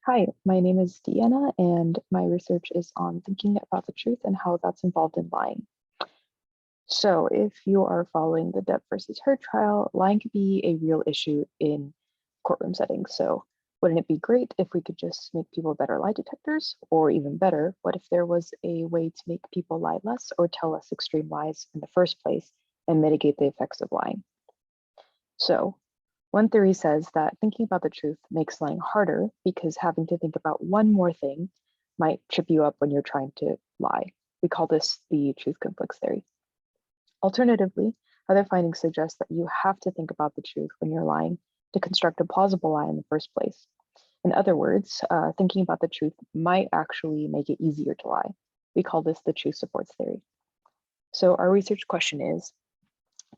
Hi, my name is Deanna, and my research is on thinking about the truth and how that's involved in lying. So, if you are following the Depp versus Heard trial, lying could be a real issue in courtroom settings. So, wouldn't it be great if we could just make people better lie detectors? Or even better, what if there was a way to make people lie less or tell less extreme lies in the first place and mitigate the effects of lying? So, one theory says that thinking about the truth makes lying harder because having to think about one more thing might trip you up when you're trying to lie. We call this the truth conflicts theory. Alternatively, other findings suggest that you have to think about the truth when you're lying to construct a plausible lie in the first place. In other words, thinking about the truth might actually make it easier to lie. We call this the truth supports theory. So, our research question is,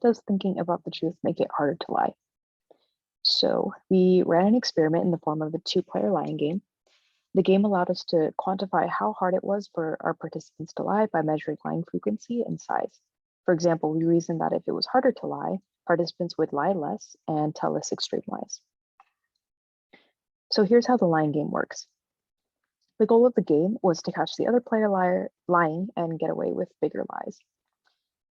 does thinking about the truth make it harder to lie? So we ran an experiment in the form of a two-player lying game. The game allowed us to quantify how hard it was for our participants to lie by measuring lying frequency and size. For example, we reasoned that if it was harder to lie, participants would lie less and tell less extreme lies. So here's how the lying game works. The goal of the game was to catch the other player lying and get away with bigger lies.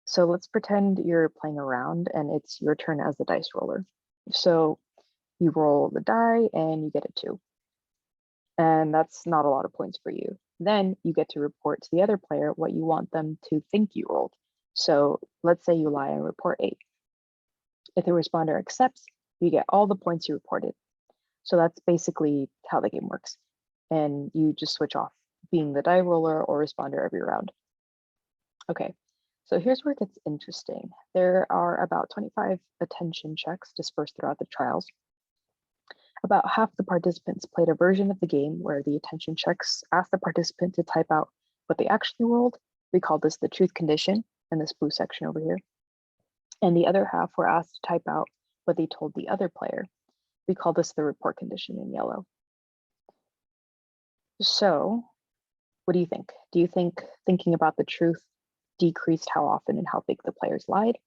So let's pretend you're playing around and it's your turn as the dice roller. So you roll the die and you get a 2. And that's not a lot of points for you. Then you get to report to the other player what you want them to think you rolled. So let's say you lie and report 8. If the responder accepts, you get all the points you reported. So that's basically how the game works. And you just switch off being the die roller or responder every round. Okay, so here's where it gets interesting. There are about 25 attention checks dispersed throughout the trials. About half the participants played a version of the game where the attention checks asked the participant to type out what they actually rolled. We call this the truth condition in this blue section over here. And the other half were asked to type out what they told the other player. We call this the report condition in yellow. So what do you think? Do you think thinking about the truth decreased how often and how big the players lied?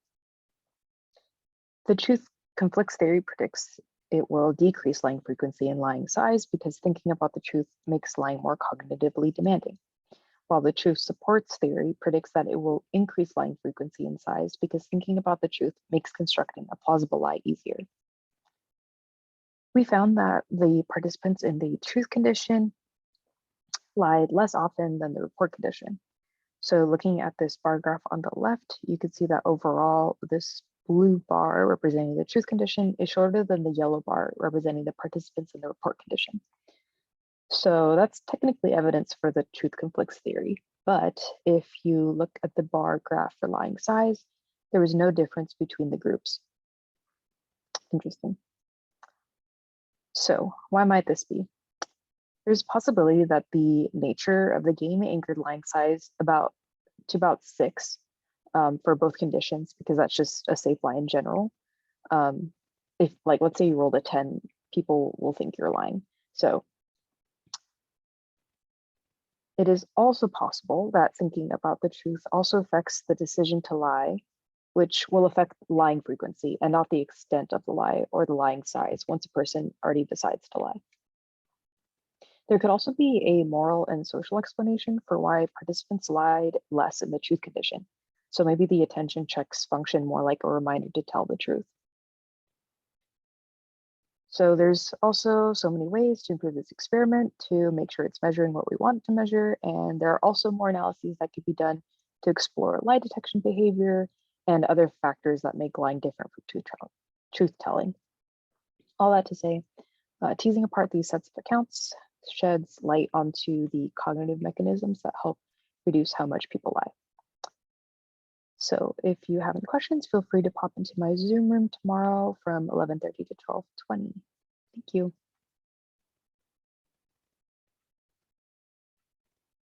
The truth conflicts theory predicts it will decrease lying frequency and lying size because thinking about the truth makes lying more cognitively demanding. While the truth supports theory predicts that it will increase lying frequency and size because thinking about the truth makes constructing a plausible lie easier. We found that the participants in the truth condition lied less often than the report condition. So looking at this bar graph on the left, you can see that overall this blue bar representing the truth condition is shorter than the yellow bar representing the participants in the report condition. So that's technically evidence for the truth conflicts theory. But if you look at the bar graph for lying size, there was no difference between the groups. Interesting. So why might this be? There's a possibility that the nature of the game anchored lying size to about 6 for both conditions, because that's just a safe lie in general. If, like, let's say you rolled a 10, people will think you're lying. So it is also possible that thinking about the truth also affects the decision to lie, which will affect lying frequency and not the extent of the lie or the lying size once a person already decides to lie. There could also be a moral and social explanation for why participants lied less in the truth condition. So maybe the attention checks function more like a reminder to tell the truth. So there's also so many ways to improve this experiment to make sure it's measuring what we want to measure. And there are also more analyses that could be done to explore lie detection behavior and other factors that make lying different from truth telling. All that to say, teasing apart these sets of accounts sheds light onto the cognitive mechanisms that help reduce how much people lie. So if you have any questions, feel free to pop into my Zoom room tomorrow from 11:30 to 12:20. Thank you.